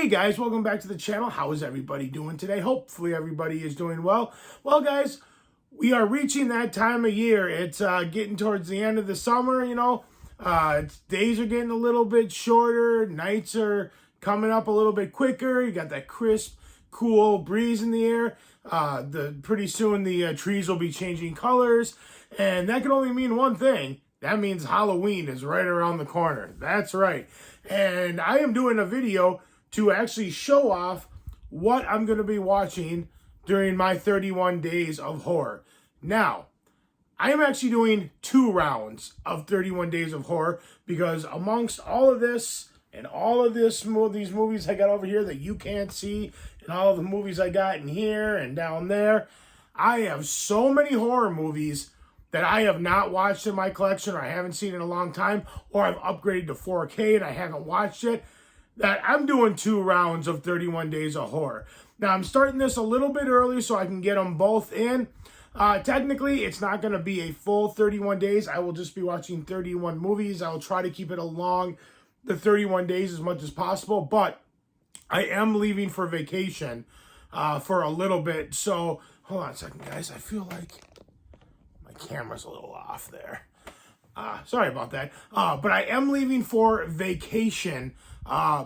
Hey guys, welcome back to the channel. How is everybody doing today? Hopefully everybody is doing well. Well guys, we are reaching that time of year. It's getting towards the end of the summer, you know. Days are getting a little bit shorter. Nights are coming up a little bit quicker. You got that crisp, cool breeze in the air. Pretty soon the trees will be changing colors. And that can only mean one thing. That means Halloween is right around the corner. That's right. And I am doing a video to actually show off what I'm going to be watching during my 31 days of horror. Now, I am actually doing 2 rounds of 31 days of horror because amongst all of this and all of these movies I got over here that you can't see and all of the movies I got in here and down there, I have so many horror movies that I have not watched in my collection or I haven't seen in a long time, or I've upgraded to 4K and I haven't watched it, that I'm doing 2 rounds of 31 days of horror. Now, I'm starting this a little bit early so I can get them both in. Technically, it's not going to be a full 31 days. I will just be watching 31 movies. I will try to keep it along the 31 days as much as possible, but I am leaving for vacation for a little bit. So, hold on a second, guys. I feel like my camera's a little off there. Sorry about that. But I am leaving for vacation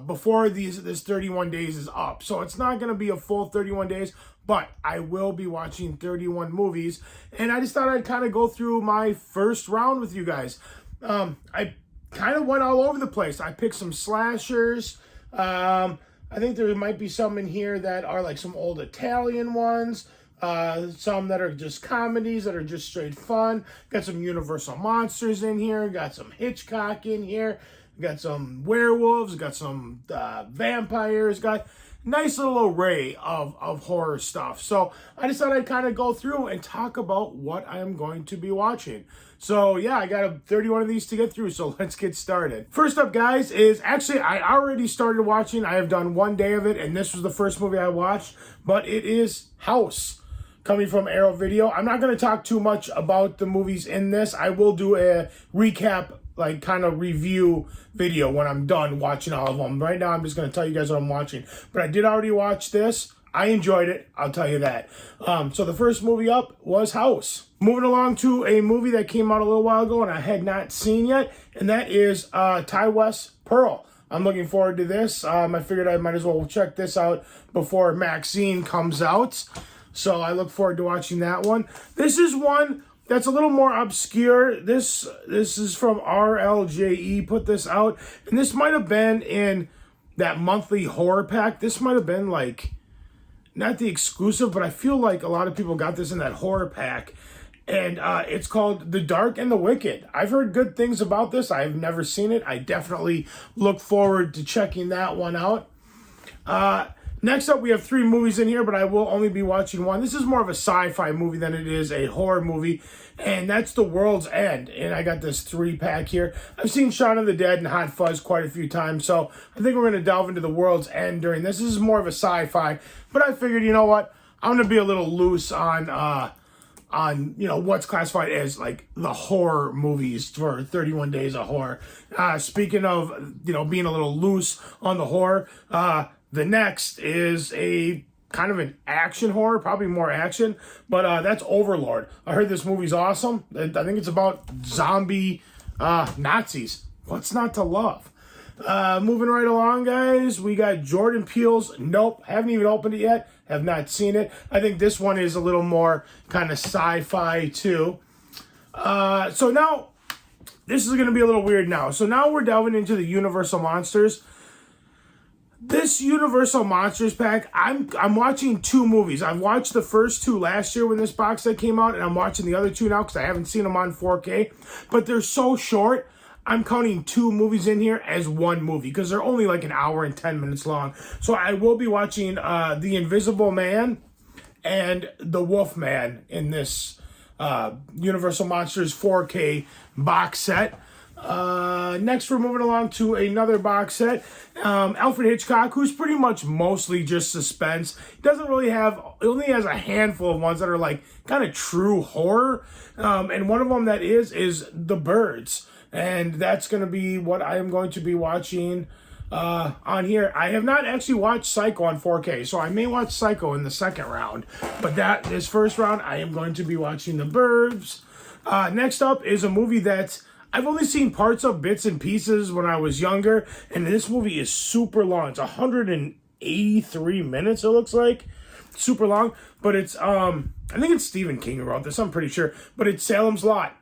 before this 31 days is up. So it's not going to be a full 31 days, but I will be watching 31 movies. And I just thought I'd kind of go through my first round with you guys. I kind of went all over the place. I picked some slashers. I think there might be some in here that are like some old Italian ones. Some that are just comedies that are just straight fun. Got some Universal monsters in here. Got some Hitchcock in here. Got some werewolves. Got some vampires. Got nice little array of horror stuff. So I just thought I'd kind of go through and talk about what I am going to be watching. So yeah, I got 31 of these to get through, so let's get started. First up, guys, is actually I already started watching. I have done 1 day of it, and this was the first movie I watched, but it is House, coming from Arrow Video. I'm not going to talk too much about the movies in this. I will do a recap, like kind of review video when I'm done watching all of them. Right now, I'm just going to tell you guys what I'm watching. But I did already watch this. I enjoyed it. I'll tell you that. So the first movie up was House. Moving along to a movie that came out a little while ago and I had not seen yet, and that is Ty West Pearl. I'm looking forward to this. I figured I might as well check this out before Maxine comes out. So I look forward to watching that one. This is one that's a little more obscure. This is from RLJE, put this out. And this might have been in that monthly horror pack. This might have been like, not the exclusive, but I feel like a lot of people got this in that horror pack. And it's called The Dark and the Wicked. I've heard good things about this. I've never seen it. I definitely look forward to checking that one out. Next up, we have 3 movies in here, but I will only be watching one. This is more of a sci-fi movie than it is a horror movie, and that's The World's End. And I got this 3-pack here. I've seen Shaun of the Dead and Hot Fuzz quite a few times, so I think we're going to delve into The World's End during this. This is more of a sci-fi, but I figured, you know what? I'm going to be a little loose on you know, what's classified as like the horror movies for 31 days of horror. Speaking of, you know, being a little loose on the horror, the next is a kind of an action horror, probably more action, but that's Overlord. I heard this movie's awesome. I think it's about zombie Nazis. What's not to love? Moving right along, guys, we got Jordan Peele's Nope. Haven't even opened it yet. Have not seen it. I think this one is a little more kind of sci-fi too. So now, this is going to be a little weird now. So now we're delving into the Universal Monsters. This Universal Monsters pack, I'm watching 2 movies. I've watched the first 2 last year when this box set came out, and I'm watching the other 2 now because I haven't seen them on 4K. But they're so short, I'm counting 2 movies in here as 1 movie because they're only like an hour and 10 minutes long. So I will be watching The Invisible Man and The Wolf Man in this Universal Monsters 4K box set. Next, we're moving along to another box set. Alfred Hitchcock, who's pretty much mostly just suspense. He doesn't really have, he only has a handful of ones that are like kind of true horror. And one of them that is The Birds. And that's going to be what I am going to be watching on here. I have not actually watched Psycho on 4K, so I may watch Psycho in the second round. But this first round, I am going to be watching The Burbs. Next up is a movie that I've only seen parts of, bits and pieces, when I was younger. And this movie is super long. It's 183 minutes, it looks like. Super long. But it's, I think it's Stephen King who wrote this, I'm pretty sure. But it's Salem's Lot.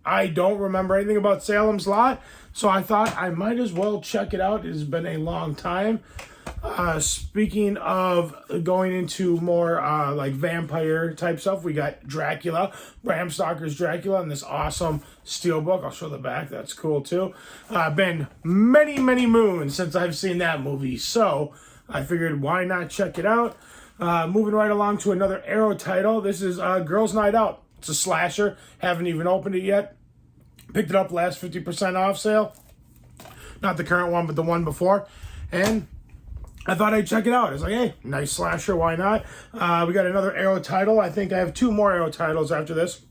I don't remember anything about Salem's Lot, so I thought I might as well check it out. It has been a long time. Speaking of going into more like vampire type stuff, we got Dracula, Bram Stoker's Dracula, and this awesome steelbook. I'll show the back. That's cool too. Been many, many moons since I've seen that movie, so I figured why not check it out. Moving right along to another Arrow title. This is Girls Night Out. It's a slasher. Haven't even opened it yet. Picked it up last 50% off sale. Not the current one, but the one before. And I thought I'd check it out. It's like, hey, nice slasher, why not? We got another Arrow title. I think I have 2 more Arrow titles after this.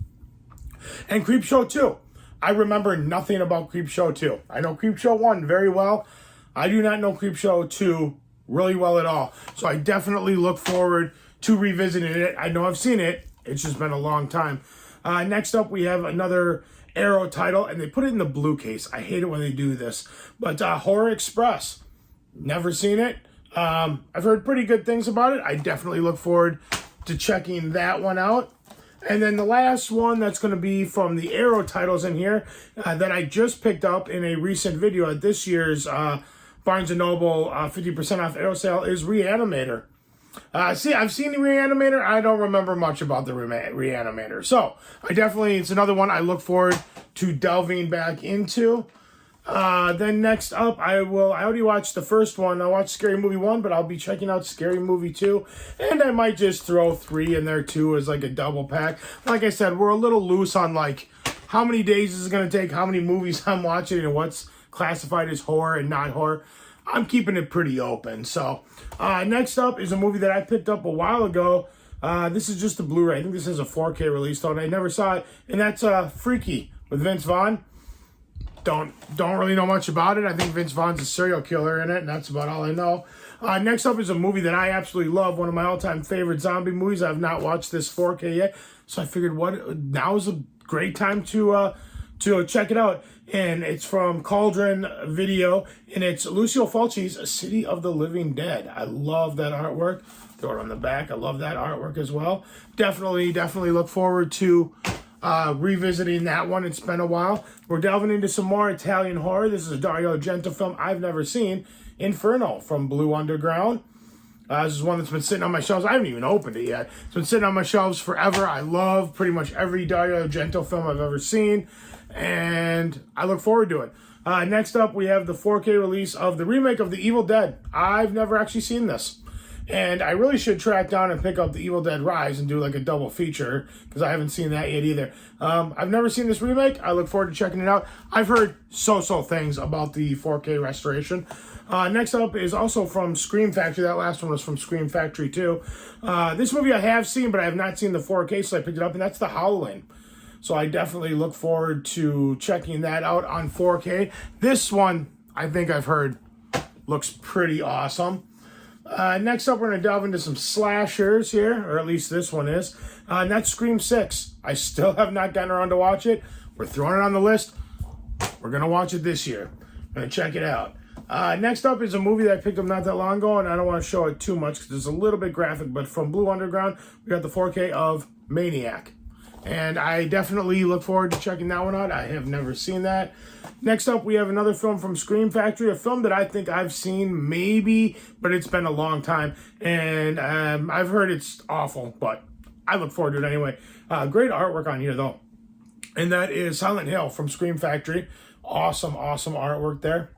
And Creepshow 2. I remember nothing about Creepshow 2. I know Creepshow 1 very well. I do not know Creepshow 2 really well at all. So I definitely look forward to revisiting it. I know I've seen it. It's just been a long time. Next up, we have another Arrow title, and they put it in the blue case. I hate it when they do this. But Horror Express. Never seen it. I've heard pretty good things about it. I definitely look forward to checking that one out. And then the last one that's going to be from the Arrow titles in here that I just picked up in a recent video at this year's Barnes & Noble 50% off Arrow sale is Reanimator. I've seen the Reanimator. I don't remember much about the Reanimator. So, it's another one I look forward to delving back into. Then next up, I already watched the first one. I watched Scary Movie 1, but I'll be checking out Scary Movie 2. And I might just throw 3 in there too as like a double pack. Like I said, we're a little loose on like how many days this is going to take, how many movies I'm watching, and what's classified as horror and not horror. I'm keeping it pretty open. So, next up is a movie that I picked up a while ago. This is just a Blu-ray. I think this is a 4K release, though, and I never saw it. And that's Freaky with Vince Vaughn. Don't really know much about it. I think Vince Vaughn's a serial killer in it, and that's about all I know. Next up is a movie that I absolutely love, one of my all-time favorite zombie movies. I have not watched this 4K yet, so I figured now is a great time to check it out. And it's from Cauldron Video, and it's Lucio Fulci's City of the Living Dead. I love that artwork. Throw it on the back. I love that artwork as well. Definitely look forward to revisiting that one. It's been a while. We're delving into some more Italian horror. This is a Dario Argento film I've never seen, Inferno from Blue Underground. This is one that's been sitting on my shelves. I haven't even opened it yet. It's been sitting on my shelves forever. I love pretty much every Dario Argento film I've ever seen, and I look forward to it. Next up, we have the 4K release of the remake of The Evil Dead. I've never actually seen this, and I really should track down and pick up The Evil Dead Rise and do like a double feature, because I haven't seen that yet either. I've never seen this remake. I look forward to checking it out. I've heard so things about the 4K restoration. Next up is also from Scream Factory. That last one was from Scream Factory too. This movie I have seen, but I have not seen the 4K, so I picked it up, and that's The Howling. So I definitely look forward to checking that out on 4K. This one, I think I've heard, looks pretty awesome. Next up, we're going to delve into some slashers here, or at least this one is. And that's Scream 6. I still have not gotten around to watch it. We're throwing it on the list. We're going to watch it this year. I'm going to check it out. Next up is a movie that I picked up not that long ago, and I don't want to show it too much because it's a little bit graphic, but from Blue Underground, we got the 4K of Maniac. And I definitely look forward to checking that one out. I have never seen that. Next up, we have another film from Scream Factory, a film that I think I've seen maybe, but it's been a long time. And I've heard it's awful, but I look forward to it anyway. Great artwork on here, though. And that is Silent Hill from Scream Factory. Awesome artwork there.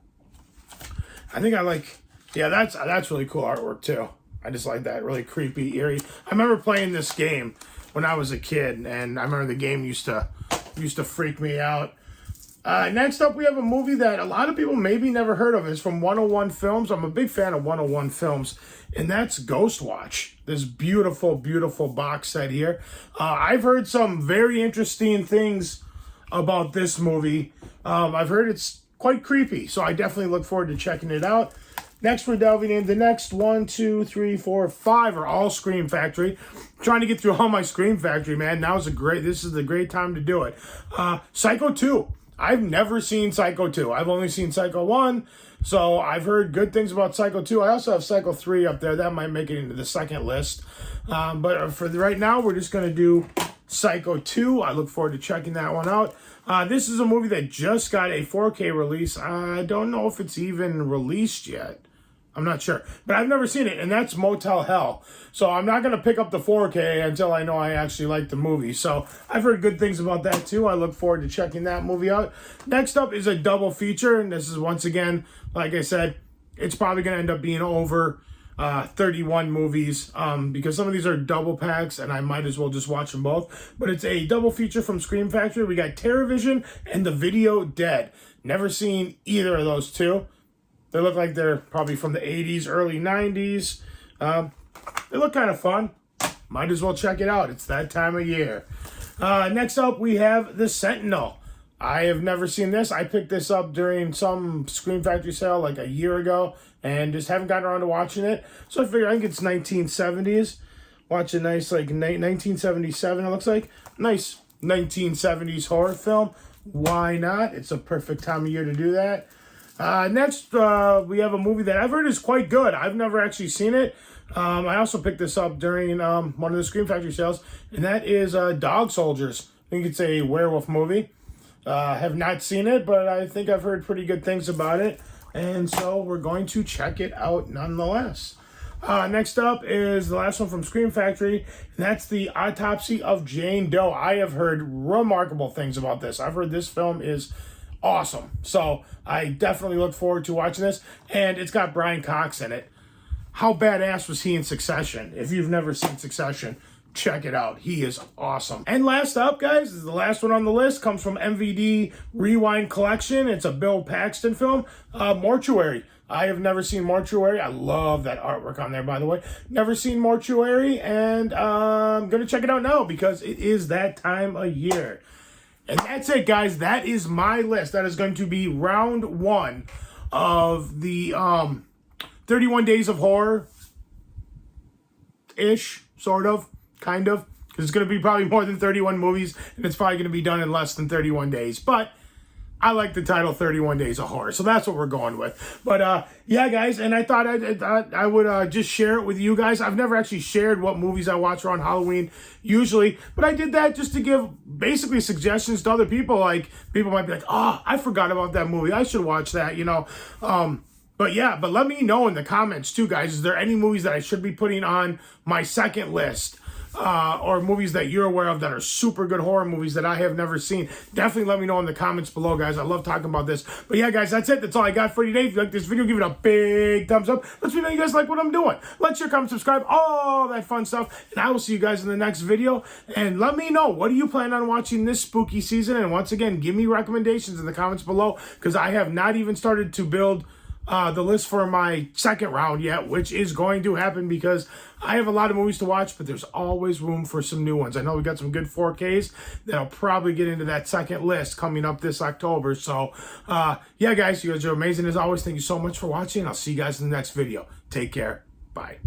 I think I like, yeah, that's really cool artwork, too. I just like that, really creepy, eerie. I remember playing this game when I was a kid, and I remember the game used to freak me out. Next up, we have a movie that a lot of people maybe never heard of. It's from 101 Films. I'm a big fan of 101 Films, and that's Ghost Watch. This beautiful box set here. I've heard some very interesting things about this movie. I've heard it's quite creepy. So I definitely look forward to checking it out. Next, we're delving in. The next 1, 2, 3, 4, 5 are all Scream Factory. Trying to get through all my Scream Factory, man. This is the great time to do it. Psycho 2. I've never seen Psycho 2. I've only seen Psycho 1. So I've heard good things about Psycho 2. I also have Psycho 3 up there. That might make it into the second list. But for right now, we're just going to do Psycho 2. I look forward to checking that one out. This is a movie that just got a 4K release. I don't know if it's even released yet. I'm not sure. But I've never seen it, and that's Motel Hell. So I'm not going to pick up the 4K until I know I actually like the movie. So I've heard good things about that, too. I look forward to checking that movie out. Next up is a double feature, and this is, once again, like I said, it's probably going to end up being over 31 movies because some of these are double packs, and I might as well just watch them both. But it's a double feature from Scream Factory. We got TerrorVision and The Video Dead. Never seen either of those two. They look like they're probably from the 80s, early 90s. They look kind of fun. Might as well check it out. It's that time of year. Next up, we have The Sentinel. I have never seen this. I picked this up during some Scream Factory sale like a year ago and just haven't gotten around to watching it. So I figured I think it's 1970s. Watch a nice, like, 1977, it looks like. Nice 1970s horror film. Why not? It's a perfect time of year to do that. Next, we have a movie that I've heard is quite good. I've never actually seen it. I also picked this up during one of the Scream Factory sales, and that is Dog Soldiers. I think it's a werewolf movie. Have not seen it, but I think I've heard pretty good things about it, and so we're going to check it out nonetheless. Next up is the last one from Scream Factory, and that's the Autopsy of Jane Doe. I have heard remarkable things about this. I've heard this film is awesome. So I definitely look forward to watching this. And it's got Brian Cox in it. How badass was he in Succession? If you've never seen Succession, check it out. He is awesome. And last up, guys, is the last one on the list. Comes from MVD Rewind Collection. It's a Bill Paxton film. Mortuary. I have never seen Mortuary. I love that artwork on there, by the way. Never seen Mortuary. And I'm going to check it out now because it is that time of year. And that's it, guys. That is my list. That is going to be round 1 of the 31 Days of Horror-ish, sort of, kind of. Because it's going to be probably more than 31 movies, and it's probably going to be done in less than 31 days. But I like the title 31 Days of Horror, so that's what we're going with. But, yeah, guys, and I thought I would just share it with you guys. I've never actually shared what movies I watch around Halloween usually, but I did that just to give basically suggestions to other people. Like, people might be like, oh, I forgot about that movie. I should watch that, you know. But let me know in the comments, too, guys. Is there any movies that I should be putting on my second list? Or movies that you're aware of that are super good horror movies that I have never seen. Definitely let me know in the comments below, guys. I love talking about this. But yeah, guys, that's it. That's all I got for you today. If you like this video, give it a big thumbs up. Let me know you guys like what I'm doing. Like, share, comment, subscribe, all that fun stuff. And I will see you guys in the next video. And let me know, what do you plan on watching this spooky season? And once again, give me recommendations in the comments below, because I have not even started to build the list for my second round yet, which is going to happen because I have a lot of movies to watch, but there's always room for some new ones. I know we got some good 4Ks that'll probably get into that second list coming up this October. So, yeah, guys, you guys are amazing as always. Thank you so much for watching. I'll see you guys in the next video. Take care. Bye.